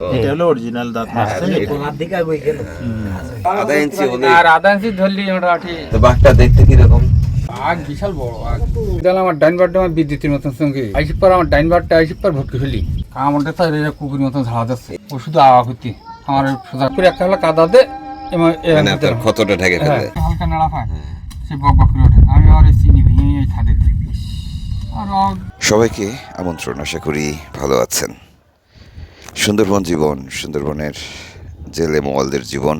এটা হলো অরিজিনাল দাঁত মারছে আধা ইঞ্চি ধরলি মোটামুটি। তো বাঘটা দেখতে কিরকম? আগ বিশাল বড় আগ। আমার ডাইন বারটা আমার বিদ্যুতের মতন সঙ্গে আইসির পর আমার ডাইন বারটা আইসির পর ভর্তি হলি আমারটা তো কুকুরের মতন ঝাড়া যাচ্ছে ও শুধু আওয়া করতে আমার সোজা করে একটা হলো কাদাতে ক্ষতটা ঢেকে ফেলে হালকা নাড়া পায় সে বক বক করে ওঠে। আমি আর এই চিনি ভেঙে ছাদে আর সবাইকে আমন্ত্রণ, আশা করি ভালো আছেন। সুন্দরবন জীবন, সুন্দরবনের জেলে মোয়ালদের জীবন,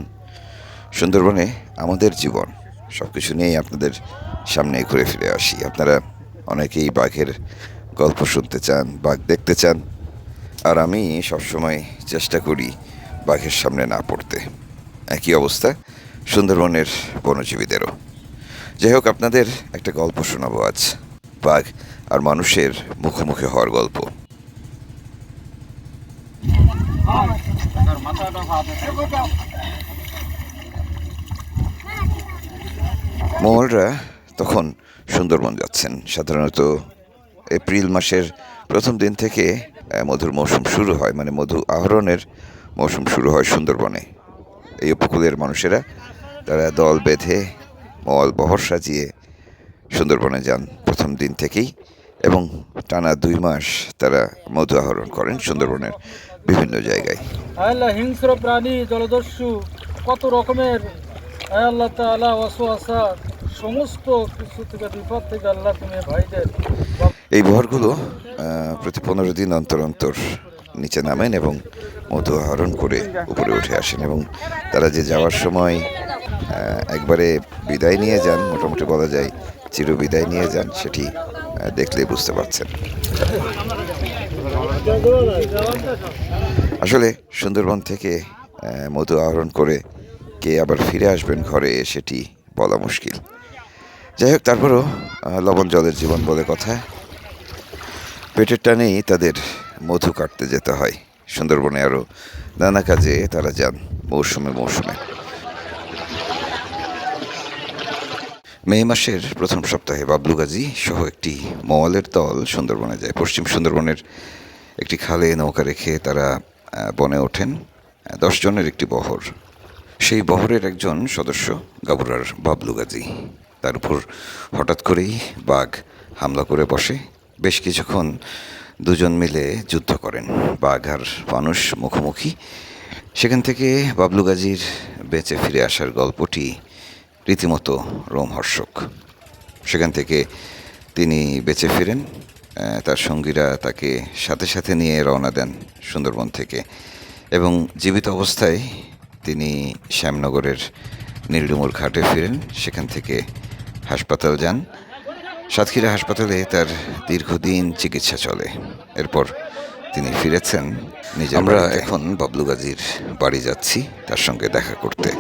সুন্দরবনে আমাদের জীবন, সব কিছু নিয়েই আপনাদের সামনে ঘুরে ফিরে আসি। আপনারা অনেকেই বাঘের গল্প শুনতে চান, বাঘ দেখতে চান, আর আমি সবসময় চেষ্টা করি বাঘের সামনে না পড়তে। একই অবস্থা সুন্দরবনের বনজীবীদেরও। যাই হোক, আপনাদের একটা গল্প শোনাবো আজ, বাঘ আর মানুষের মুখোমুখি হওয়ার গল্প। মহলরা তখন সুন্দরবন যাচ্ছেন। সাধারণত এপ্রিল মাসের প্রথম দিন থেকে মধুর মৌসুম শুরু হয়, মানে মধু আহরণের মৌসুম শুরু হয় সুন্দরবনে। এই উপকূলের মানুষেরা তারা দল বেঁধে মল বহর সাজিয়ে সুন্দরবনে যান প্রথম দিন থেকেই, এবং টানা 2 মাস তারা মধু আহরণ করেন সুন্দরবনের বিভিন্ন জায়গায়। আল্লাহ হিংস্র প্রাণী, জলদস্যু, কত রকমের আল্লাহ তাআলা ওয়াসওয়াসা, সমস্ত কিছু থেকে বিপদ থেকে আল্লাহ তুমি ভাইদের। এই বহরগুলো প্রতি 15 দিন অন্তর অন্তর নিচে নামেন এবং মধু আহরণ করে উপরে উঠে আসেন, এবং তারা যে যাওয়ার সময় একবারে বিদায় নিয়ে যান, মোটামুটি বলা যায় চির বিদায় নিয়ে যান, সেটি দেখলেই বুঝতে পারছেন। আসলে সুন্দরবন থেকে মধু আহরণ করে কে আবার ফিরে আসবেন ঘরে সেটি বলা মুশকিল। যাই হোক, তারপরও লবণ জলের জীবন বলে কথা, পেটের টানেই তাদের মধু কাটতে যেতে হয়। সুন্দরবনে আরও নানা কাজে তারা যান মৌসুমে মৌসুমে। মে মাসের প্রথম সপ্তাহে বাবলু গাজী সহ একটি মওয়ালের দল সুন্দরবনে যায়। পশ্চিম সুন্দরবনের একটি খালে নৌকা রেখে তারা বনে ওঠেন। 10 জনের একটি বহর। সেই বহরের একজন সদস্য গাবুরার বাবলু গাজী। তার উপর হঠাৎ করেই বাঘ হামলা করে বসে। বেশ কিছুক্ষণ দুজন মিলে যুদ্ধ করেন, বাঘ আর মানুষ মুখোমুখি। সেখান থেকে বাবলু গাজীর বেঁচে ফিরে আসার গল্পটি রীতিমতো রোমহর্ষক। সেখান থেকে তিনি বেঁচে ফিরেন, তার সঙ্গীরা তাকে সাথে সাথে নিয়ে রওনা দেন সুন্দরবন থেকে, এবং জীবিত অবস্থায় তিনি শ্যামনগরের নীলডুমুর ঘাটে ফিরেন। সেখান থেকে হাসপাতাল যান। সাতক্ষীরা হাসপাতালে তার দীর্ঘদিন চিকিৎসা চলে। এরপর তিনি ফিরেছেন নিজে। আমরা এখন বাবলু গাজীর বাড়ি যাচ্ছি তার সঙ্গে দেখা করতে।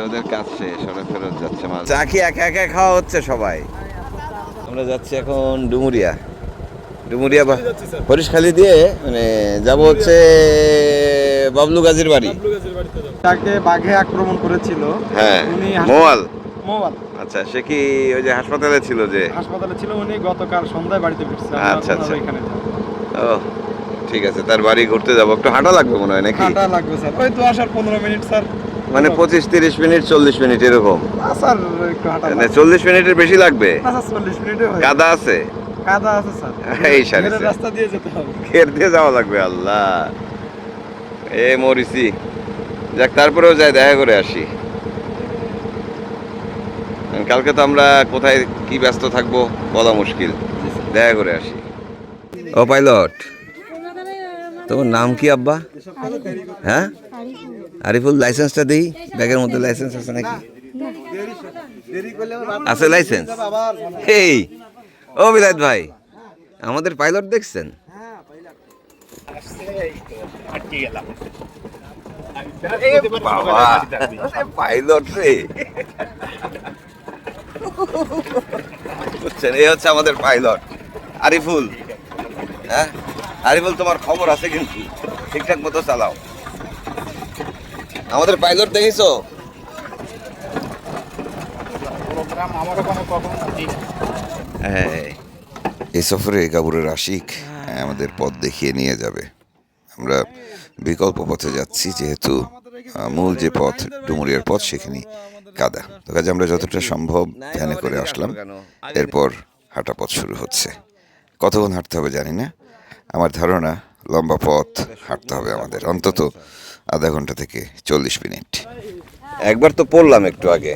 ওদের কাজ শেষ, ওরা ফেরত যাচ্ছে। চা কি একা একা খাওয়া হচ্ছে সবাই? আমরা যাচ্ছি এখন ডুমুরিয়া বা হরিশখালী দিয়ে, মানে যাব হচ্ছে বাবলু গাজীর বাড়ি। তাকে বাঘে আক্রমণ করেছিল। হ্যাঁ, উনি মোয়াল। আচ্ছা, সে কি ওই যে হাসপাতালে ছিল? হাসপাতালে ছিল, উনি গতকাল সন্ধ্যায় বাড়িতে ফিরছে। আচ্ছা। ও ঠিক আছে, তার বাড়ি ঘুরতে যাবো। একটু হাঁটা লাগবে মনে হয়, নাকি? হাঁটা লাগবে স্যার, ওই তো আসার 15 মিনিট স্যার। মানে 25-30 মিনিট, 40 মিনিট এরকম? স্যার একটু হাঁটা লাগবে। 40 মিনিটের বেশি লাগবে? না স্যার, 40 মিনিটে হয়। কাদা আছে? কাদা আছে স্যার, এই সারিতে রাস্তা দিয়ে যেতে হবে। ঘের দিয়ে যাওয়া লাগবে? আল্লাহ, এ মরিসি। যাক, তারপরেও যাই, দেখা করে আসি। কালকে তো আমরা কোথায় কি ব্যস্ত থাকবো বলা মুশকিল, দেখা করে আসি। ও পাইলট, তোমার নাম কি আব্বা? হ্যাঁ, আরিফুল। লাইসেন্সটা দিই, ব্যাগের মধ্যে লাইসেন্স আছে নাকি? আছে লাইসেন্স? এই ও বিলাত ভাই, আমাদের পাইলট দেখছেন? পাইলট রে, বুঝছেন? এই হচ্ছে আমাদের পাইলট আরিফুল। হ্যাঁ আরিফুল, তোমার খবর আছে কিন্তু, ঠিকঠাক মতো চালাও। আমাদের পাইলট দেখিছো? হ্যাঁ, এই সফরে গাবুরের আশিক আমাদের পথ দেখিয়ে নিয়ে যাবে। আমরা বিকল্প পথে যাচ্ছি, যেহেতু মূল যে পথ ডুমুরিয়ার পথ সেখানে কাদা। তো কাজে আমরা যতটা সম্ভব ভ্যানে করে আসলাম, এরপর হাঁটা পথ শুরু হচ্ছে। কতক্ষণ হাঁটতে হবে জানি না, আমার ধারণা লম্বা পথ হাঁটতে হবে আমাদের, অন্তত আধা ঘন্টা থেকে 40 মিনিট। একবার তো পড়লাম একটু আগে।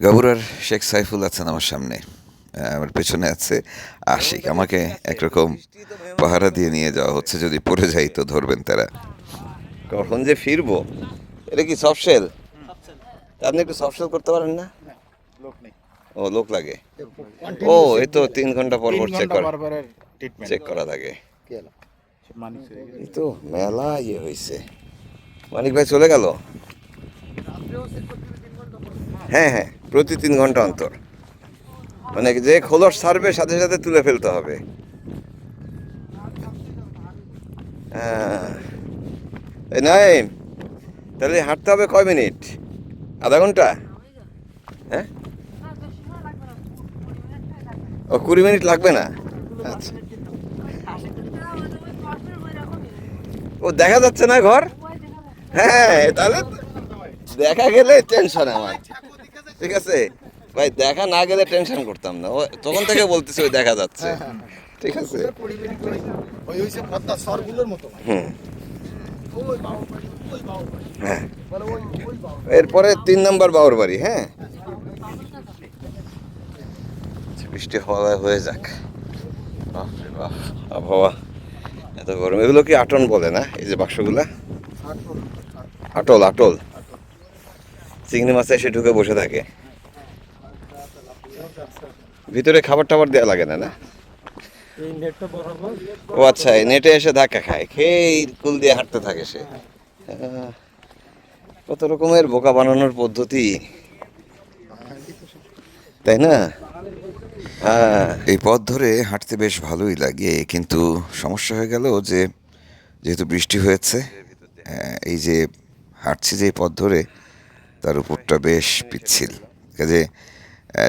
গাবুরার শেখ সাইফুল আছেন আমার সামনে, আমার পেছনে আছে আশিক। আমাকে একরকম পাহারা দিয়ে নিয়ে যাওয়া হচ্ছে, যদি পড়ে যাই তো ধরবেন তারা। কখন যে ফিরবো? এটা কি সফট শেল? আপনি একটু সফট শেল করতে পারেন না? ও লোক লাগে। ও এই তো 3 ঘন্টা পর পর চেক করা লাগে। এই তো মেলা ইয়ে হয়েছে। মানিক ভাই চলে গেল? হ্যাঁ হ্যাঁ, প্রতি 3 ঘন্টা অন্তর, মানে যে খোলস ছাড়বে সাথে সাথে তুলে ফেলতে হবে। এই নাই, তাহলে হাঁটতে হবে কয় মিনিট? আধা ঘন্টা? হ্যাঁ, ও 20 মিনিট লাগবে না? আচ্ছা, ও দেখা যাচ্ছে না ঘর? হ্যাঁ, তাহলে দেখা গেলে টেনশন আমার। ঠিক আছে ভাই, দেখা না গেলে টেনশন করতাম না, ও তখন থেকে বলতেছে ওই দেখা যাচ্ছে। ঠিক আছে, হ্যাঁ, এরপরে 3 নম্বর বাউর বাড়ি। হ্যাঁ, বৃষ্টি হয়ে যাক। বাপরে বাপ, আবহাওয়া এত গরম। এগুলো কি আটন বলে না, এই যে বাক্সগুলা? আটল, আটল। চিংড়ি মাছ এসে ঢুকে বসে থাকে, ভিতরে খাবার টাবার দেওয়া লাগে না? না, ও আচ্ছা, নেটে এসে ধাক্কা খায়, খেয়ে কুল দিয়ে হাঁটতে থাকে সে। কত রকমের বোকা বানানোর পদ্ধতি, তাই না? হ্যাঁ, এই পথ ধরে হাঁটতে বেশ ভালোই লাগে, কিন্তু সমস্যা হয়ে গেল যে যেহেতু বৃষ্টি হয়েছে, এই যে হাঁটছি যে পথ ধরে, তার উপরটা বেশ পিচ্ছিল, কাজে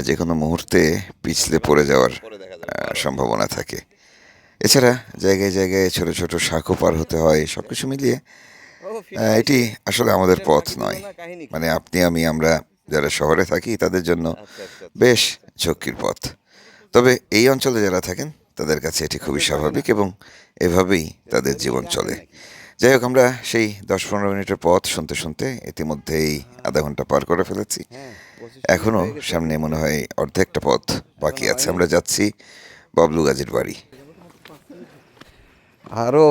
যে কোনো মুহূর্তে পিছলে পড়ে যাওয়ার সম্ভাবনা থাকে। এছাড়া জায়গায় জায়গায় ছোট ছোট শাঁখও পার হতে হয়। সব কিছু মিলিয়ে এটি আসলে আমাদের পথ নয়, মানে আপনি আমরা যারা শহরে থাকি তাদের জন্য বেশ ঝক্কির পথ। তবে এই অঞ্চলে যারা থাকেন তাদের কাছে এটি খুবই স্বাভাবিক এবং এভাবেই তাদের জীবন চলে। যাই হোক, আমরা সেই 10-15 মিনিটের পথ শুনতে শুনতে ইতিমধ্যেই আধা ঘন্টা পার করে ফেলেছি। এখনও সামনে মনে হয় অর্ধেকটা পথ বাকি আছে। আমরা যাচ্ছি বাবলু গাজীর বাড়ি। আরও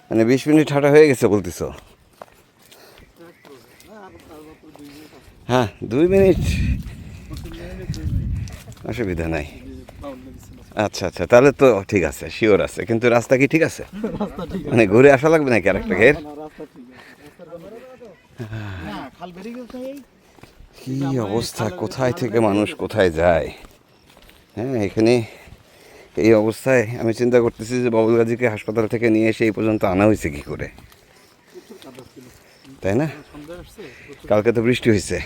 মানে 20 মিনিট হাঁটা হয়ে গেছে বলতেছ? হ্যাঁ, 2 মিনিট অসুবিধা নাই। আচ্ছা আচ্ছা, তাহলে তো ঠিক আছে, শিওর আছে। কিন্তু রাস্তা কি ঠিক আছে? মানে ঘুরে আসা লাগবে নাকি আরেকটা ঘের? কি অবস্থা, কোথায় থেকে মানুষ কোথায় যায়। হ্যাঁ, এখানে এই অবস্থায় আমি চিন্তা করতেছি যে বাবুল গাজীকে হাসপাতাল থেকে নিয়ে এসে এই পর্যন্ত আনা হয়েছে কি করে, তাই না? কালকে তো বৃষ্টি হয়েছে,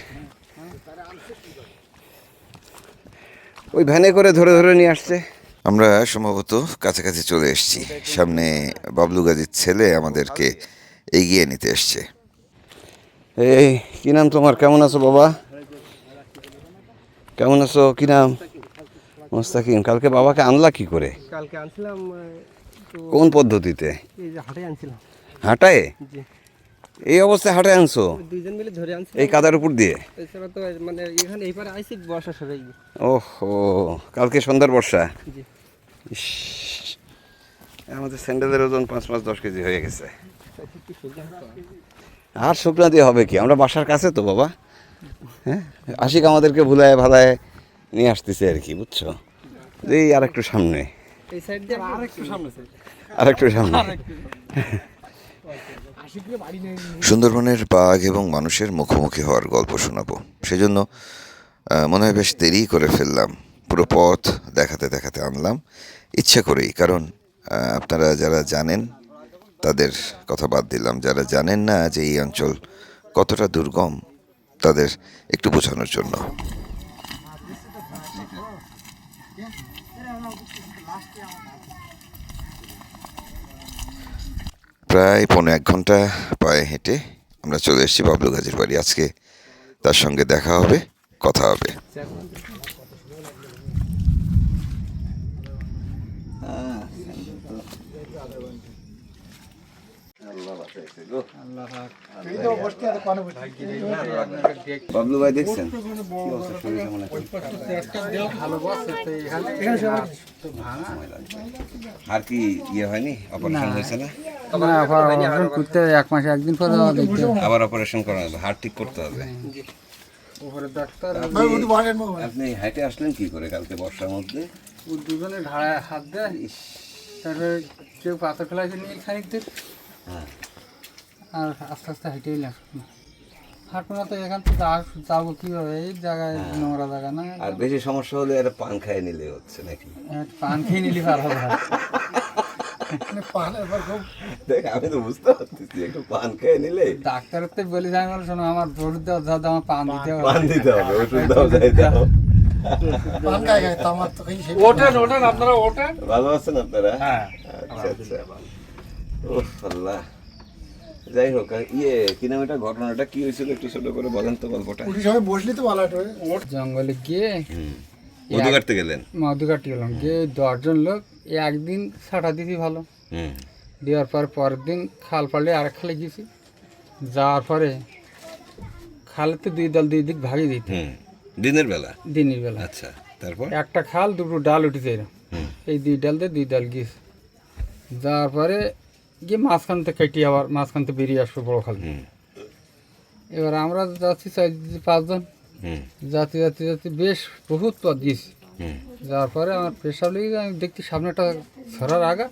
ওই ভ্যানে করে ধরে ধরে নিয়ে আসছে। আমরা সম্ভবত কাছাকাছি চলে এসেছি। সামনে বাবলু গাজীর ছেলে আমাদেরকে এগিয়ে নিতে এসছে। এই কি নাম তোমার? কেমন আছো বাবা? কেমন আছো? কি নাম? মোস্তাকিম। কালকে বাবাকে আনলা কি করে? কালকে আনছিলাম। কোন পদ্ধতিতে? এই যে হাটে আনছিলাম। হাঁটায়? এই অবস্থায় হাঁটায় আনছো? দুইজন মিলে ধরে আনছি এই কাদার উপর দিয়ে? এছাড়া তো মানে এখানে এইপারে আইছি বর্ষা শুরু হয়ে গেছে। ওহো, কালকে সন্ধ্যার বর্ষা। জি। ইস, আমাদের স্যান্ডেলের ওজন 5-10 কেজি হয়ে গেছে। আর শুকনা দিয়ে হবে কি? আমরা বাসার কাছে তো বাবা। হ্যাঁ, আশিক আমাদেরকে ভুলায় ভালায় নিয়ে আসতেছে আর কি, বুঝছো? এই আর একটু সামনে, এই সাইড দিয়ে আরেকটু সামনে, আর একটু সামনে। সুন্দরবনের বাঘ এবং মানুষের মুখোমুখি হওয়ার গল্প শোনাবো, সেজন্য মনে হয় বেশ দেরি করে ফেললাম। পুরো পথ দেখাতে দেখাতে আনলাম ইচ্ছা করেই, কারণ আপনারা যারা জানেন তাদের কথা বাদ দিলাম, যারা জানেন না যে এই অঞ্চল কতটা দুর্গম তাদের একটু বোঝানোর জন্য। প্রায় 1.5 ঘন্টা পায়ে হেঁটে আমরা চলে এসেছি বাবলু গাজীর বাড়ি। আজকে তার সঙ্গে দেখা হবে, কথা হবে। বাবলু ভাই দেখছেন আর কি ইয়ে হয়নি, অপারেশন হয়েছে না? করতে 1 মাসে একদিন পরে আবার অপারেশন করা হবে, হাড় ঠিক করতে হবে। আপনি হাইটে আসলেন কি করে কালকে বর্ষার মধ্যে? দুজনে ঢাড়ায় হাত দেয়, তারপরে কেউ পাথর ফেলাইছে নীল খানিকদের, আর আস্তে আস্তে হেঁটে এলাম। হাঁটবো না তো এখান থেকে যাবো কীভাবে, এই জায়গায় নোংরা জায়গা না। আর বেশি সমস্যা হলে একটা পান খাইয়ে নিলে হচ্ছে নাকি? পান খেয়ে নিলে ভালো হবে। দেখ আমি তো বুঝতে পারতেছি, একটু পান খেয়ে নিলে। ডাক্তারের তো বলি যাই বলো, শোনো আমার ওষুধ দেওয়া যা আমার পান দিতে হবে, পান দিতে হবে, ওষুধ দাও যাইতে হবে। ওঠেন আপনারা ওঠেন। ভালো আছেন আপনারা? হ্যাঁ আচ্ছা আচ্ছা। ওহ আল্লাহ, যাই হোক, ইয়ে কি নাম, এটা ঘটনাটা কি হয়েছিল একটু ছোট করে বলেন তো গল্পটা। বসলি তো ভালো জঙ্গলে গিয়ে মধু কাটতে গেলেন? মধু কাটতে গেলাম, গিয়ে 10 জন লোক একদিন ছাটা দিছি ভালো, দেওয়ার পর পরের দিন খাল পাড়লে আরেক খালে গেছি, যাওয়ার পরে খালে তো 2 দল 2 দিক ভাগে দিত দিনের বেলা। দিনের বেলা। আচ্ছা, তারপর একটা খাল 2টো ডাল উঠেছে এরকম, এই 2 ডাল দিয়ে 2 ডাল গিয়েছে, যাওয়ার পরে গিয়ে মাঝখান থেকে কেটে আবার মাঝখান থেকে বেরিয়ে আসবো বড় খাল। এবার আমরা যাচ্ছি 4-5 জন, যাতে যাতে যাতে বেশ বহুত পথ গিয়েছি। যাওয়ার পরে আমার পেশাব লেগে, আমি দেখছি সামনে একটা ছড়ার আগা,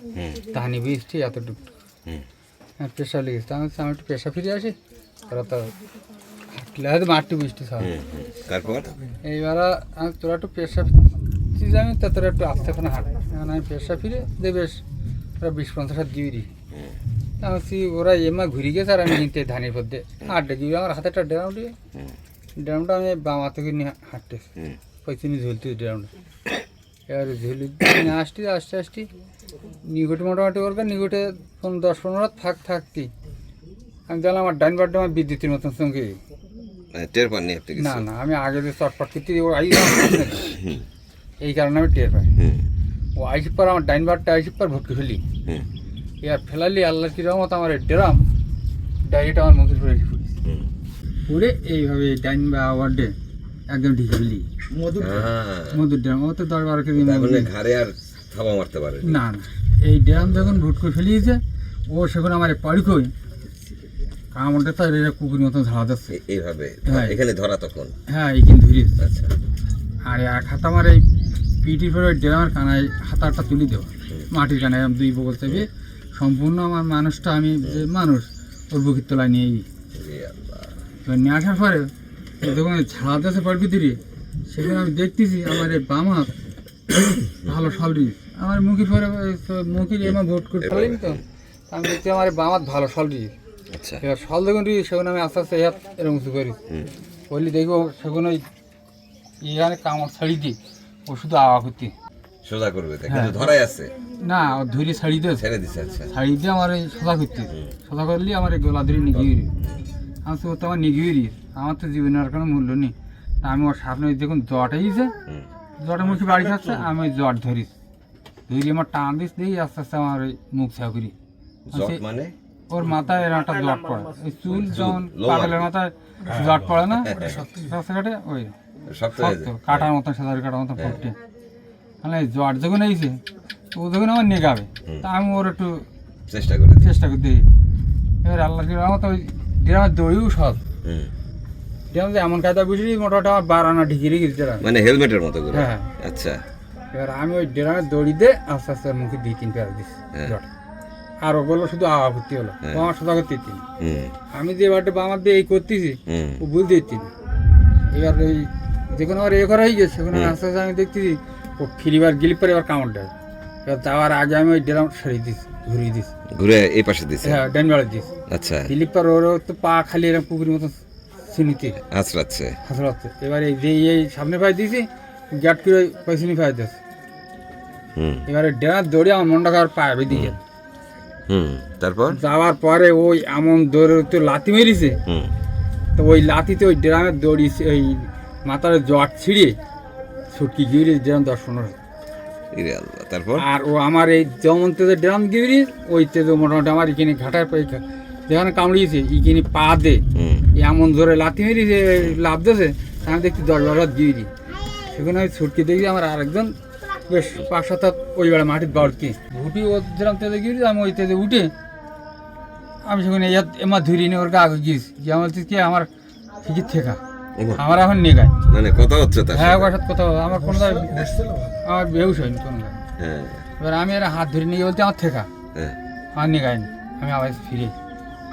ধানি বৃষ্টি এতটুকু আমার পেশাব লেগেছে। আমি একটু পেশা ফিরে আসি, ওরা তো হাঁটলে হয়তো মাটি বৃষ্টি ছড়া। তারপর এইবার আমি তোরা একটু পেশা আমি তা তোরা একটু আস্তে করে হাঁট, আমি পেশা ফিরে দিয়ে বেশ ওরা 20-50 হাত দিয়ে দিই। আমি ওরা এমা ঘুরে গেছে, আর আমি নিতে ধানের পথে হাঁটতে গিয়ে আমার হাতে একটা ড্রাম দিয়ে, ড্রামটা আমি বামা থেকে নিয়ে হাঁটতেছি, পয়সা ঝুলতে ড্রামটা। এবার ঝুলি নিয়ে আসতে আসতে আসতে নিকটে মোটামুটি করবে, নিকটে 10-15 হাত থাকতি আমি দেখলাম আমার ডাইন বারটা আমার বিদ্যুতের মতন সঙ্গে। টের পাননি আপনি? না না, আমি আগে যে চটপট করতে এই কারণে আমি টের পাই। ও আইসির পর আমার ডাইন বারটা আইসির পর ভটকে ফেলি, এবার ফেলালি আল্লাহ কি রহমত আমার ড্রাম ডাইরেক্ট আমার মুখের পরে এসে পুড়ে এইভাবে ডাইন বা ওয়ার্ডে একদম ঢিকে ফেলি। মধুর ড্রাম, ও তো 10-12 কেজি ঘাড়ে আর থাবা মারতে পারে না। না, এই ড্রাম যখন ভুট করে ফেলিয়েছে, ও সেখানে আমার পাড়ি কই কামড়টা তো কুকুরের মতন ঝাড়া যাচ্ছে এইভাবে। এখানে ধরা তখন? হ্যাঁ, এইখানে ধরিয়েছে। আচ্ছা। আর এক হাত আমার এই পিটির পরে ড্রামের কানায় হাতাটা তুলে দেওয়া, মাটির কানায় 2 বগল থেকে সম্পূর্ণ আমার মানুষটা, আমি যে মানুষ ওর বুকের তলায় নিয়ে এবার নিয়ে আসার পরে যখন ঝাড়া যাচ্ছে পাড়ি ভিতরে, সেখানে আমি দেখতেছি আমার এই বাম হাত ভালো সলরি, আমার মুখের পরে মুখের এমা ভোট করে ফেলেনি তো, আমি দেখছি আমার এই বাম হাত ভালো সলরি। আচ্ছা। এবার সল যখন সেখানে আমি আস্তে আস্তে হাত এরকম উঁচু করি, বললি দেখবো সেখানে ওই এখানে কামড় ছাড়ি দিই, ও শুধু আওয়া করতে সোজা করবে, কিন্তু ধরাই আছে না, ও ধরে ছাড়ি দিয়ে ছেড়ে দিচ্ছে। আচ্ছা, ছাড়ি দিয়ে আমার এই সোজা করতে, সোজা করলে আমার এই গলা ধরে নিগিয়ে আমি তো, ও তো আমার নিগিয়ে আমার তো জীবনের আর কোনো মূল্য নেই। তা আমি ওর সামনে দেখুন জট হয়েছে, জটের মুখে বাড়ি খাচ্ছে, আমি ওই জট ধরি আমার টান দিস দিই, আস্তে আস্তে আমার ওই মুখ ছা করি। মানে ওর মাথায় এরকম একটা জট পড়ে, ওই চুল যেমন পাগলের মাথায় জট পড়ে না রাস্তাঘাটে, ওই শক্ত কাটার মতন, সাঁতার কাটার মতন পড়তে, মানে জট যখন এইছে ও যখন আমার নেগাবে, তা আমি ওর একটু চেষ্টা করে দিই। এবার আল্লাহ রহমত ওই গ্রামের দড়িও সব গ্রামে এমন কায়দা বুঝলি, মোটামুটি আমার 12 আনা ঢিকে রেখেছি, মানে হেলমেটের মতো করে। হ্যাঁ। আচ্ছা। এবার আমি ওই ড্রামের দড়ি দিয়ে আস্তে আস্তে মুখে 2-3 পেয়ার দিচ্ছি জট, আর ওগুলো শুধু আওয়া করতে হলো, আমার সোজা করতে দিচ্ছি। আমি যে এবারটা বামার দিয়ে এই করতেছি, ও বুঝতে দিচ্ছি না। এবার ওই যখন আমার এ করা হয়ে গেছে, সেখানে আস্তে আস্তে আমি দেখতেছি ও ফিরিবার গিলিপ পরে এবার কামড় দেয়। এবার যাওয়ার আগে আমি ওই ড্রাম সরিয়ে দিচ্ছি, ঘুরিয়ে দিচ্ছি, ঘুরে এই পাশে দিচ্ছি। হ্যাঁ, ডান বেড়ে দিচ্ছি। আচ্ছা। গিলিপ পর ওর তো পা খালি এরকম কুকুরের মতো চিনিতে হাসড়াচ্ছে। এবার এই যে এই সামনে পায়ে দিয়েছি, গ্যাট করে পয়সিনি পায়ে দিয়েছে। এবারে ড্রাম দৌড়ে আমার মনটা আর পায়ে বেঁধে গেল, তারপর যাওয়ার পরে ওই এমন দৌড়ে তো লাথি মেরেছে, তো ওই লাথিতে ওই ড্রামের দড়ি ওই মাথার জট ছিঁড়ে ছুটকি গিয়ে ড্রাম 10-15। ইরে আল্লাহ, তারপর আর ও আমার এই যেমন তেজে ড্রাম গিরি ওই তেজে মোটামুটি আমার এখানে ঘাটার পরীক্ষা যেখানে কামড়িয়েছে এখানে পা দে এমন জোরে লাথি মেরেছে, লাভ দিয়েছে। আমি দেখছি 10-12 হাত গিরি। সেখানে আমি ছুটকি দেখি আমার আরেকজন বেশ 5-7 হাত ওই বেড়া মাটির বাড়কি উঠি, ও যেরকম তেজে গিরি আমি ওই তেজে উঠে আমি সেখানে এমা ধরি নিয়ে ওর গা আগে গিয়েছি যে আমার কি আমার ঠিকই ঠেকা আমার এখন নেগায় মানে কথা হচ্ছে তার হ্যাঁ, সাথে? ওর সাথে কথা আমার কোনো আমার বেহুশ হয়নি কোনো। হ্যাঁ, এবার আমি এর হাত ধরে নিয়ে বলতে আমার ঠেকা হ্যাঁ, আমার নেগায়নি, আমি আবার ফিরে।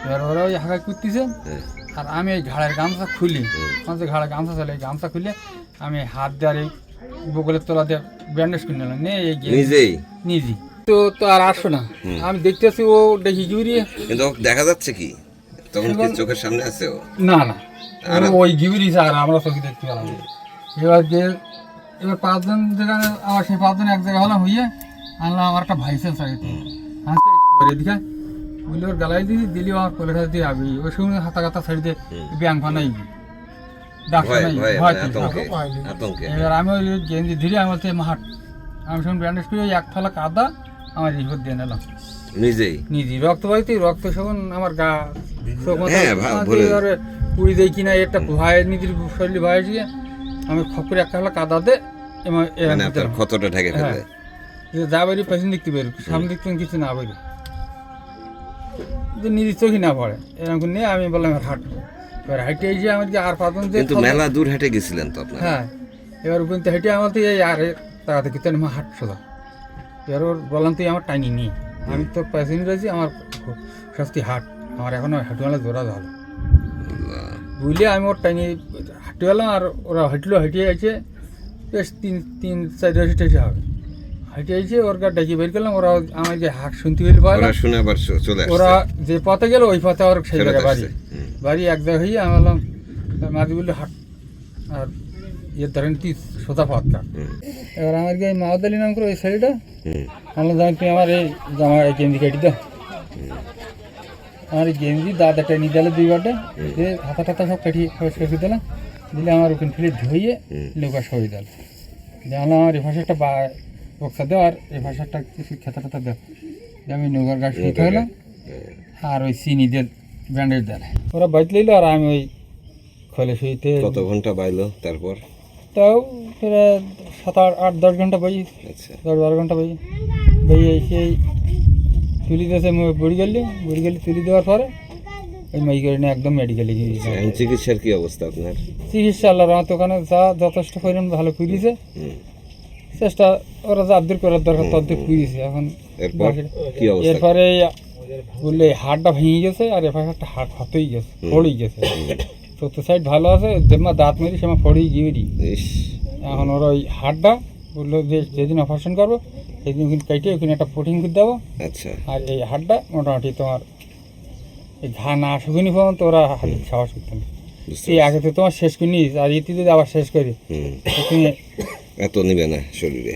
এবার ওরা ওই হাঁকা করতেছে হ্যাঁ, আর আমি এই ঘাড়ের গামছা খুলি, আমার যে ঘাড়ের গামছা চলে এই গামছা খুলে আমি হাত দিয়ে আর এই বগলের তলা দিয়ে ব্যান্ডেজ করে নিলাম নে এই নিজেই নিজে তো আর আসো না। আমি দেখতেছি ও দেখি গিউরিয়ে, কিন্তু ওকে দেখা যাচ্ছে কি তখন কি চোখের সামনে আছে ও? না না ওই গিউরিছে আর আমরা চোখে দেখতে পেলাম। এবার 5 জন যেখানে আমার সেই 5 জন এক জায়গায় হলাম হইয়ে আনলাম আমার একটা ভাইসেল চাইতে এদিকে বুঝলি ওর গালাই দিলি আমার কোলের কাছে দিয়ে আবি ওই সময় হাতা কাতা ছাড়ি দিয়ে ব্যাং ফানাই ডাক্তার নাই ভয় আতঙ্কে এবার আমি ওই গেঞ্জি ধীরে আমি বলছি মাহাট আমি সঙ্গে ব্যান্ডেজ করে ওই 1 থালা কাদা আমার রিপোর্ট দিয়ে নিলাম নিজেই রক্ত পাইতে রক্ত সখন আমার গা পুড়ি দেয় কিনা একটা ভয় নিজের শরীরে ভয় এসে আমি খপ করে 1 থালা কাদা দে ক্ষতটা ঢেকে ফেলে যা বাড়ি পেছন দেখতে বেরো সামনে দেখতে কিছু না বেরো যে নিজের চোখই না পড়ে এরকম নিয়ে আমি বললাম হাঁট। এবার হাঁটে এসে আমার কি আর 5 জন যে মেলা দূর হেঁটে গেছিলেন তো আপনারা? হ্যাঁ, এবার ওখান থেকে হেঁটে আমার তো এই আর তাড়াতাড়ি কিন্তু আমি হাঁট সোজা। এবার ওর বললাম তুই আমার টাইনি নি, আমি তো প্যাসেঞ্জার রয়েছি আমার শাস্তি হাট আমার এখনো হাঁটুয়ালা জোড়া ভালো বুঝলে আমি ওর টাইনি হাঁটুয়ালাম আর ওরা হেঁটিয়ে আছে বেশ 3-4 রসিট এসে হবে হেঁটে এসে ওর গা ডাকি বের করলাম। ওরা আমার যে হাট শুনতে পেলে ওরা যে পথে গেল ওই পথে ওর সেই জায়গায় বাড়ি এক জায়গায় হয়ে আমি বললাম মাঝি বললে হাট আর ইয়ে ধরেন কি সোজা পথ কাট। এবার আমার গিয়ে মাওদালি নাম করে ওই শাড়িটা বললাম জানি তুমি আমার এই জামা এই গেঞ্জি কেটে দাও। আমার এই গেঞ্জি দাদা টেনে দিলে 2 বাটে দিয়ে হাতা টাতা সব কাটিয়ে কেটে দিলাম দিলে আমার ওখানে ফেলে ধুয়ে লোকা সরিয়ে দিল জানলাম আমার এ পাশে একটা বক্সা দেও আর এ পাশে একটা কিছু খেতা টাতা দেও আমি নৌকার গাছ শুতে হলাম আর ওই চিনি দিয়ে ব্যান্ডেজ দেয় ওরা বাইতে লইলো আর আমি ওই খোলে শুইতে। কত ঘন্টা বাইলো তারপর? তাও প্রায় 7-8-10 ঘন্টা বই, 10-12 ঘন্টা বই সেই তুলি দিয়েছে বুড়ি গেলি তুলি দেওয়ার পরে ওই মাই করে নিয়ে একদম মেডিকেলে গিয়ে চিকিৎসার কি অবস্থা আপনার? চিকিৎসা আল্লাহ রহমতে ওখানে যা যথেষ্ট পরিমাণ ভালো করেছে চেষ্টা ওরা যা আবদুল করার দরকার তদ্দুর করেছে। এখন এরপরে বললে হাড়টা ভেঙে গেছে আর এরপরে একটা হাড় ক্ষতই গেছে ফড়েই গেছে, 4 সাইড ভালো আছে যেমন দাঁত মেরি সেমা ফড়েই গিয়ে এখন ওরা ওই হাড়টা বললো যে যেদিন অপারেশন করবো সেদিন ওখানে কেটে ওখানে একটা প্রোটিন করে দেবো। আচ্ছা, আর এই হাড়টা মোটামুটি তোমার এই ঘা না শুকিনি পর্যন্ত ওরা হাড়ি সাহস করতে না এই আগে তো তোমার শেষ করে নিস আর ইতি যদি আবার শেষ করি তুমি এত নিবে না শরীরে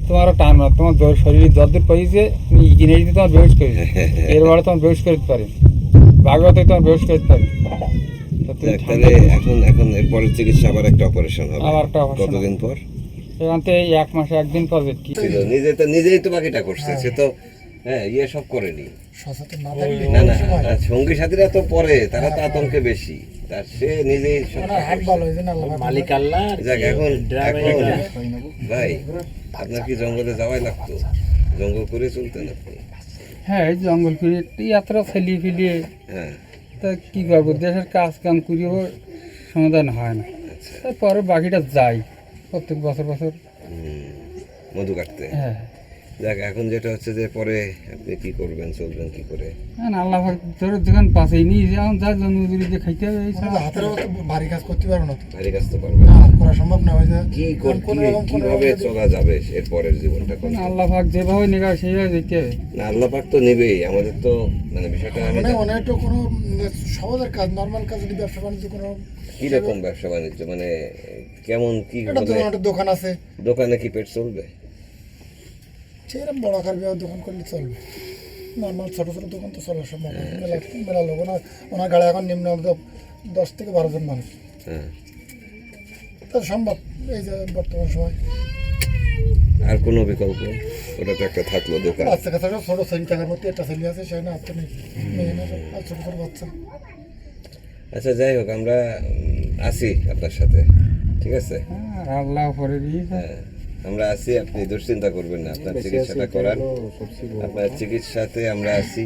তোমার টান না তোমার শরীরে যতদূর পাইছে তুমি কিনে দিতে তোমার বেহস করে এরপরে তোমার বেহস করতে পারে ভাগবতে তোমার বেহস করতে পারে। এখন এরপরে চিকিৎসা আবার একটা অপারেশন হবে, আবার একটা কতদিন পর? এখান থেকে 1 মাসে 1 দিন পর কি নিজেই তো বাকিটা করছে সে তো ইয়ে সব করেনি না না সঙ্গী সাথীরা তো পরে তারা তো আতঙ্কে বেশি তার সে নিজেই মালিক আল্লাহ। এখন ভাই আপনার কি জঙ্গলে যাওয়াই লাগতো? জঙ্গল করে চলতেন আপনি? হ্যাঁ এই জঙ্গল করে যাত্রা ফেলিয়ে ফেলিয়ে তা কী করবো দেশের কাজ কাম করিও সমাধান হয় না। তারপরে বাকিটা যাই প্রত্যেক বছর মধু কাটতে। হ্যাঁ দেখ এখন যেটা হচ্ছে যে পরে আপনি কি করবেন চলবেন কি করে? আল্লাহ তোর দোকান পাশেই নিয়ে এখন যা জন্মজুরি দিয়ে খাইতে হবে হাতের ভারী কাজ করতে পারবো না, ভারী কাজ তো পারবে না করা সম্ভব না। কি কিভাবে চলা যাবে এর পরের জীবনটা? আল্লাহ পাক যেভাবে নেগা সেইভাবে দেখতে হবে না, আল্লাহ পাক তো নেবেই আমাদের তো মানে বিষয়টা মানে অনেক কোনো সহজের কাজ নর্মাল কাজ ব্যবসা বাণিজ্য কোনো কিরকম ব্যবসা বাণিজ্য মানে কেমন কি দোকান আছে দোকানে কি পেট চলবে? সেরকম বড় আকার দোকান করলে চলবে। নর্মাল ছোটো ছোটো দোকান তো চলা সম্ভব না। মেলা মেলা লোক ওনার গাড়ি এখন নিম্ন 10 থেকে 12 জন মানুষ, হ্যাঁ। তা সম্ভব এই যে বর্তমান সময়। আর কোনো বিকল্প? ওটা তো একটা থাকলো দোকান। বাচ্চা কাছে ছোটো ছেলে টাকার মধ্যে একটা ছেলে আছে, সে না হাতে নেই, মেয়ে না, আর ছোটো ছোটো বাচ্চা। আচ্ছা যাই হোক, আমরা আছি আপনার সাথে, ঠিক আছে? আর আল্লাহ পরে দিয়েছে। হ্যাঁ, আমরা আছি, আপনি দুশ্চিন্তা করবেন না, আপনার চিকিৎসাটা করান, আপনার চিকিৎসাতে আমরা আছি।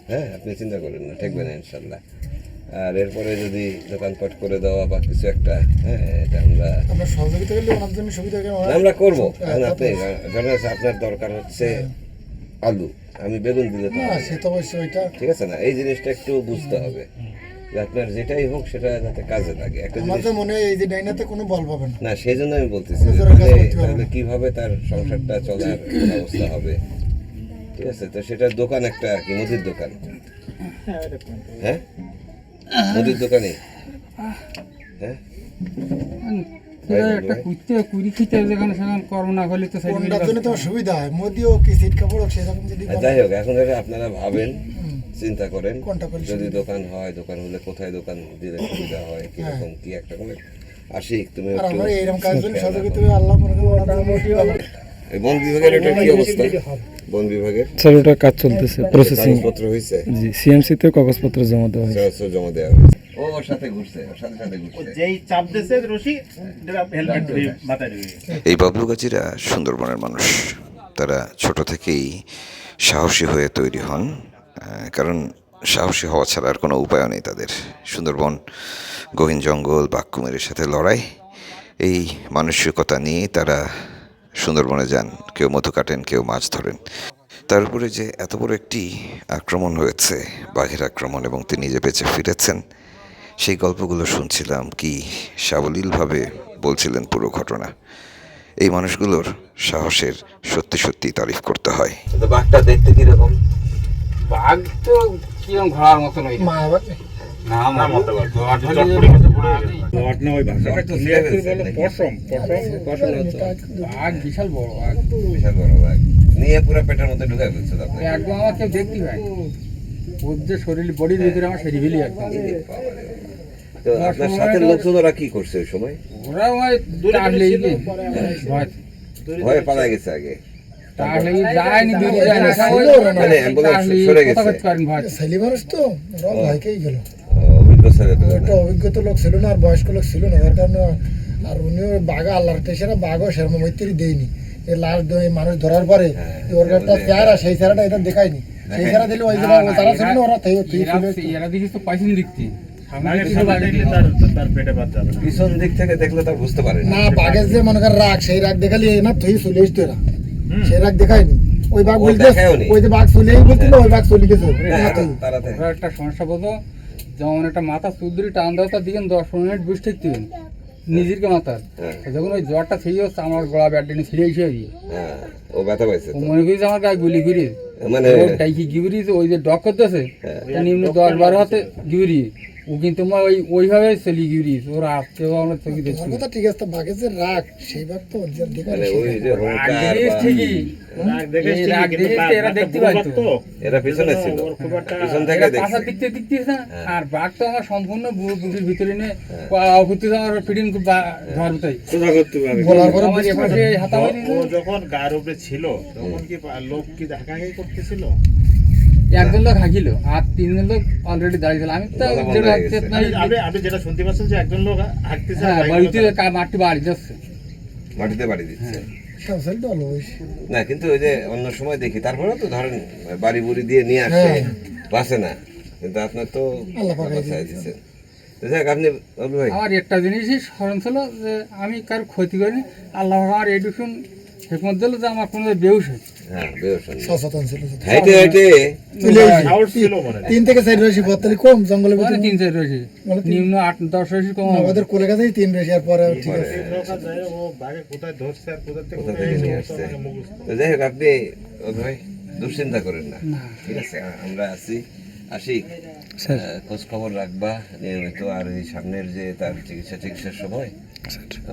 হ্যাঁ, আপনি চিন্তা করেন না, থাকবে না ইনশাল্লাহ। আর এরপরে যদি দোকানপাট করে দেওয়া বা কিছু একটা, হ্যাঁ, এটা আমরা আমরা সহযোগিতা করলে ওনার জন্য সুবিধা হবে। আমরা করবো। এখন আপনি ধরেন আপনার দরকার হচ্ছে আলু, আমি বেগুন দিলে তো না, হবে সে তো অবশ্যই ওইটা ঠিক আছে না? এই জিনিসটা একটু বুঝতে হবে যে আপনার যেটাই হোক সেটা যাতে কাজে লাগে। একটা আমার জিনিস তো মনে হয় এই যে ডাইনাতে কোনো বল পাবে না। না, সেই জন্য আমি বলতেছি যে নিজেরা কাজ তাহলে করতে পারবে তাহলে না। কিভাবে তার সংসারটা চলার ব্যবস্থা হবে, ঠিক আছে? তো সেটার দোকান একটা কি মুদির দোকান? হ্যাঁ, মুদির দোকানে, হ্যাঁ। একটা কুড়ি খেতে যেখানে সেখানে কর্ম না করলে তো কোনটার জন্য তোমার সুবিধা হয়, মোদিও কি সিট কাপড় হোক সেরকম যদি আর যাই হোক, এখন ধরে আপনারা ভাবেন, চিন্তা করেন, কোনটা করলে যদি দোকান হয়, দোকান হলে কোথায় দোকান দিলে সুবিধা হয়, কিরকম কি একটা করে আশিক তুমি আর একটু আমরা এইরকম কাজ জন্য খেয়াল সহযোগিতা রাখো। করে আল্লাহ মনে করি ওনার জন্য সুবিধা। এই বন বিভাগের এটা কি অবস্থা? বন বিভাগের স্যার ওটা কাজ চলতেছে, প্রসেসিং। কাগজপত্র হয়েছে? জি, সিএমসি তে কাগজপত্র জমা দেওয়া হয়েছে। সরাসরি জমা দেওয়া হয়েছে। ও ওর সাথে ঘুরছে, ওর সাথে সাথে ঘুরছে। যেই চাপ দিছে রশি হেলমেট মাথায় দিবে। এই বাবলু গাজীরা সুন্দরবনের মানুষ। তারা ছোট থেকেই সাহসী হয়ে তৈরি হন, কারণ সাহসী হওয়া ছাড়া আর কোনো উপায় নেই তাদের। সুন্দরবন, গহীন জঙ্গল, বাঘ কুমিরের সাথে লড়াই, এই মানসিকতা নিয়ে তারা সুন্দরবনে যান। কেউ মধু কাটেন, কেউ মাছ ধরেন। তার উপরে যে এত বড় একটি আক্রমণ হয়েছে, বাঘের আক্রমণ, এবং তিনি যে বেঁচে ফিরেছেন, সেই গল্পগুলো শুনছিলাম। কি সাবলীলভাবে বলছিলেন পুরো ঘটনা। এই মানুষগুলোর সাহসের সত্যি সত্যি তারিফ করতে হয়। তো বাঘটা দেখতে কিরকম? বাঘ তো কিরকম ঘোড়ার মতন ওই মা আবার না বাঘ বিশাল বড় বাঘ, বিশাল বড় বাঘ নিয়ে পুরো পেটের মধ্যে ঢুকে ফেলছে তো আপনি। একদম আমার কেউ দেখতে পায়। ওর যে শরীর বডির ভিতরে আমার সেরি ফেলি একদম। তো আপনার সাথে লোকজন ওরা কি করছে ওই সময়? ওরা আমার তার লেগে ভয় ভয়ে পালায় গেছে আগে? তার লেগে যায়নি, দূরে যায় না, মানে অ্যাম্বুলেন্স সরে গেছে? কথা বলতে পারেন ভয়। ছেলে মানুষ তো ওরা ভয়কেই গেল। অভিজ্ঞ ছেলে তো একটা অভিজ্ঞতা লোক ছিল না, আর বয়স্ক লোক ছিল না, যার কারণে আর উনিও বাঘা আল্লাহর টেসেরা বাঘও সেরকম মৈত্রী দেয়নি। এই লাশ মানুষ ধরার পরে ওর একটা চেহারা, সেই চেহারাটা এটা দেখায়নি। সেই চেহারা দিলে ওই জায়গায় তারা ছিল না, ওরা এরা দেখিস তো পাইছেন দেখতে তার পেটে বাদ যাবে না। পিছন দিক থেকে দেখলে তো আর বুঝতে পারে না। বাঘের যে মনে কর রাগ, সেই রাগ দেখালি না তুই চলে এসতো এরা, সেই রাগ দেখায়নি। ওই বাঘ ও বলতে দেখায়ওনি। ওই যে বাঘ চলেই বলছিল, ওই বাঘ চলে গেছে। তারা থেকে ওরা একটা সমস্যা বলতো, যেমন একটা মাথা চুদ্রি টান দেওয়া, তার দিকে 10 মিনিট বসে থাকতেন নিজেরকে মাথার। যখন ওই জ্বরটা ছেড়ে যাচ্ছে, আমার গলা ব্যাটে ছিঁড়ে এসে দিয়ে হ্যাঁ, ও ব্যথা পাইছে ও তো। মনে করিস আমার গায়ে গুলি ঘুরি, মানে ডাইকি গিবরি, ওই যে ডক করতেছে নিম্ন 10-12 হাতে গিবরি, ও কিন্তু আমার ওইভাবে চলি গিবরি। ওরা আসতে আমরা চোখে দেখছি কথা ঠিক আছে, বাঘের যে রাগ, সেই বাঘ তো দেখায় মানে ওই যে হুঙ্কার বা- ঠিকই রাগ দেখে এই রাগ দেখে তো এরা দেখতে পাইতো। এরা পিছনে ছিল, পিছন থেকে এরা দেখছে। পাশার দিক থেকে দেখতেছে না, আর বাঘ তো আমার সম্পূর্ণ বুকের ভিতরে নিয়ে অকুতি আমার ফিটিং ধরতেই বলার পরে আমার এপাশে হাতাবাড়ি ও যখন গায়ের উপরে ছিল তখন কি লোক কি দেখাই করতেছিল? একজন লোক হাঁকিল আর 3 জন লোক অলরেডি দাঁড়িয়ে ছিল। আমি তো গলা বন্ধ যেটা হয়ে গেছে। আপনি যেটা শুনতে পাচ্ছেন যে একজন লোক হাঁটতেছে, হ্যাঁ বাড়িতে মাটি বাড়ি যাচ্ছে। মাটিতে বাড়ি দিচ্ছে। সবসাইড ভালো হয়েছে। না কিন্তু ওই যে অন্য সময় দেখি, তারপরে তো ধরেন বাড়ি বুড়ি দিয়ে নিয়ে আসে, বাসে না, কিন্তু আপনার তো আল্লাহ পাক বাঁচায় দিচ্ছেন। তো যাক, আপনি বাবলু ভাই, আমার একটা জিনিসই স্মরণ ছিল যে আমি কারো ক্ষতি করিনি। আল্লাহ আমার এডুকেশন হেকমত দিল যে আমার কোনো বেউস হয়। হ্যাঁ বেরোশন সচেতন ছিল। হাইটে হাইটে চলে এসেছি। সাহস ছিল মনে হয়। 3 থেকে 4 রয়েছি, বর্তমানে কম জঙ্গলের মানে ভিতরে 3-4 রয়েছে, নিম্ন 8-10 রয়েছে কম হবে। আমাদের কোলে কাছেই 3 রয়েছি, আর পরে ঠিক আছে। নৌকা যায়, ও বাঘে কোথায় ধরছে আর কোথা থেকে কোথা কোথায় থেকে নিয়ে নিয়ে আসছে। আসছে মুখস্থ। তো যাই হোক, আপনি বাবলু ভাই দুশ্চিন্তা করেন না, ঠিক আছে? আমরা আছি, আশিক স্যার। খোঁজ খবর রাখবা নিয়মিত, আর এই সামনের যে তার চিকিৎসার সময়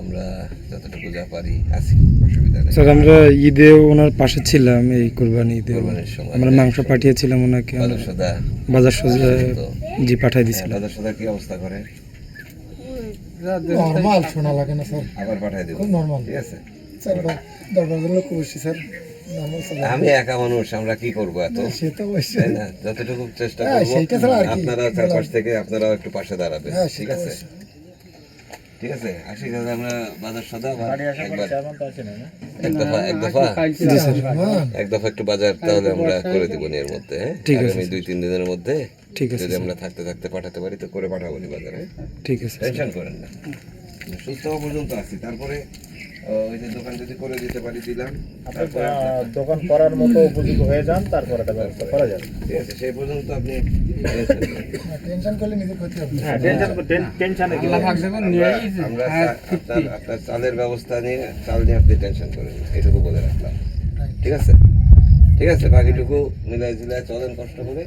আমরা যতটুকু যা পারি আছি, অসুবিধা নেই। স্যার আমরা ঈদে ওনার পাশে ছিলাম, এই কোরবানি ঈদে কোরবানির সময় আমরা মাংস পাঠিয়েছিলাম ওনাকে, আমরা সদা বাজার সোজা জি পাঠিয়ে দিয়েছিলাম। সদা কি অবস্থা করে? নর্মাল শোনা লাগে না স্যার, আবার পাঠিয়ে দেবো, খুব নর্মাল ঠিক আছে? স্যার। দরবার লোক বসছি স্যার, নর্মাল স্যার। আমি একা মানুষ, আমরা কি করবো এত, সে তো তাই অবশ্যই। না? যতটুকু চেষ্টা হ্যাঁ, করবো, সেইটা ছাড়া আর কি। আপনারা চারপাশ থেকে আপনারাও একটু পাশে দাঁড়াবেন, হ্যাঁ, ঠিক সেটা আছে? অবশ্যই। ঠিক আছে, আশিক দাদা, আমরা বাজার সদা আবার একবার এক জি স্যার, হ্যাঁ। এক দফা একটু বাজার তাহলে আমরা করে দেবো এর মধ্যে, হ্যাঁ? ঠিক আছে, আগামী 2-3 দিনের মধ্যে ঠিক আছে যদি স্যার। আমরা থাকতে থাকতে পাঠাতে পারি তো করে পাঠাবো নি বাজারে, ঠিক আছে স্যার। টেনশন করেন না, সুস্থ হওয়া পর্যন্ত আছি। তারপরে ওই যে দোকান যদি করে দিতে পারি দিলাম, তারপরে দোকান করার মতো উপযোগী হয়ে যান, তারপরে একটা ব্যবস্থা করা যাবে। ঠিক আছে, সেই পর্যন্ত আপনি টেনশন করলে নিজের ক্ষতি হবে। হ্যাঁ, টেনশনে কি আমরা আপনার চালের ব্যবস্থা নিয়ে, চাল নিয়ে আপনি টেনশন করেন না, এটুকু বলে রাখলাম, ঠিক আছে? ঠিক আছে, বাকিটুকু মিলাই ঝিলাই চলেন কষ্ট করে,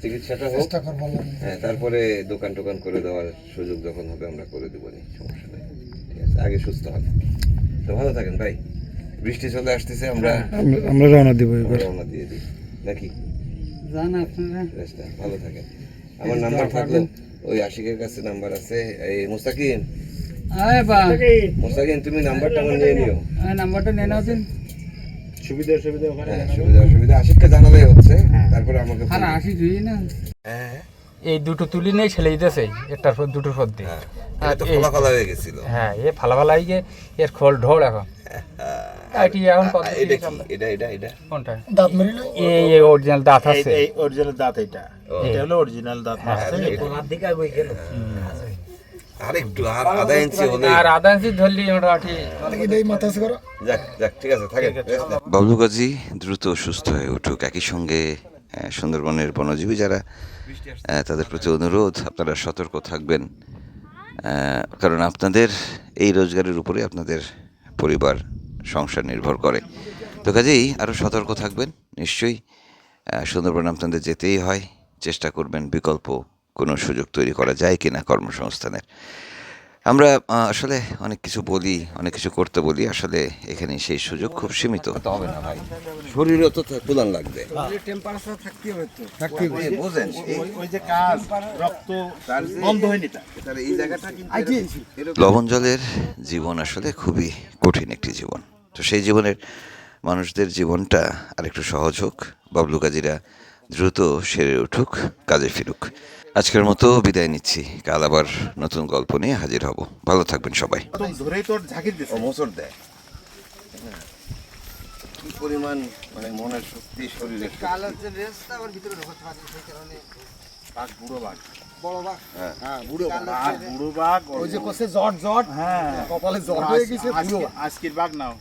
চিকিৎসাটা হোক, চেষ্টা করবো আল্লাহ। হ্যাঁ, তারপরে দোকান টোকান করে দেওয়ার সুযোগ যখন হবে আমরা করে দেবো নি, সমস্যা নেই, ঠিক আছে? আগে সুস্থ হন, তো ভালো থাকেন ভাই। বৃষ্টি চলে আসতেছে, আমরা আমরা রওনা দেবো এবার। রওনা দিয়ে দিই নাকি? জান আপনারা বেশটা, ভালো থাকেন। আমার নাম্বার থাকলো, ওই আশিকের কাছে নাম্বার আছে। এই মুস্তাকিম, আয় বা মুস্তাকিম তুমি নাম্বারটা আমার নিয়ে নিও। নাম্বারটা নিয়ে নাও দিন। সুবিধা ওখানে হ্যাঁ, সুবিধা অসুবিধা আশিককে জানালেই হচ্ছে, তারপরে আমাকে আর বলবে। আসি তুই না হ্যাঁ, এই দুটো তুলি নেই ছেলে দিতেছে একটার পর দুটোর পর দিয়ে। হ্যাঁ, এটা তো খোলা খোলা হয়ে গেছিল। হ্যাঁ এ ফালা ফালা গিয়ে এর খোল ঢোল এখন এটি এখন কত এটা কি? এটা কোনটা দাঁত মেরিলে এই অরিজিনাল দাঁত আছে। এই অরিজিনাল দাঁত, এটা হলো অরিজিনাল দাঁত। আর একটু আর আধা ইঞ্চি হলে আর আধা ইঞ্চি ধরলি মোটামুটি এই মাথা করো। যাক যাক, ঠিক আছে, থাকেন। বাবলু গাজী দ্রুত সুস্থ হয়ে উঠুক। একই সঙ্গে সুন্দরবনের বনজীবী যারা তাদের প্রতি অনুরোধ, আপনারা সতর্ক থাকবেন, কারণ আপনাদের এই রোজগারের উপরে আপনাদের পরিবার সংসার নির্ভর করে। তো কাজেই আরও সতর্ক থাকবেন। নিশ্চয়ই সুন্দরবন আপনাদের যেতেই হয়, চেষ্টা করবেন বিকল্প কোনো সুযোগ তৈরি করা যায় কিনা কর্মসংস্থানের। আমরা আসলে অনেক কিছু বলি, অনেক কিছু করতে বলি, আসলে এখানে সেই সুযোগ খুব সীমিত। হবে না ভাই, শরীরও তো প্রদান লাগবে, টেম্পারেচার থাকতে হবে তো। আপনি বোঝেন ওই যে কাজ রক্ত বন্ধ হয়নি, তাহলে এই জায়গাটা কিন্তু এরকম। লবণ জলের জীবন আসলে খুবই কঠিন একটি জীবন। তো সেই জীবনের মানুষদের জীবনটা আরেকটু সহজ হোক, বাবলু গাজীরা দ্রুত সেরে উঠুক, কাজে ফিরুক। আজকের মতো বিদায় নিচ্ছি, কাল আবার নতুন গল্প নিয়ে হাজির হব। ভালো থাকবেন সবাই। ধরেই তোর ঝাঁকির দিচ্ছে। মোচড় দেয়, কি পরিমাণ মানে মনের শক্তি, শরীরের শক্তি। কালার যে রেসটা আমার ভিতরে ঢোকাতে পারি, সেই কারণে বাঘ, বুড়ো বাঘ, বড় বা হ্যাঁ বুড়ো বাঘ, বুড়ো বাঘ। ওই যে কোসে জট জট, হ্যাঁ, কপালে জট হয়ে গেছে, পুরো আজকের বাঘ নাও।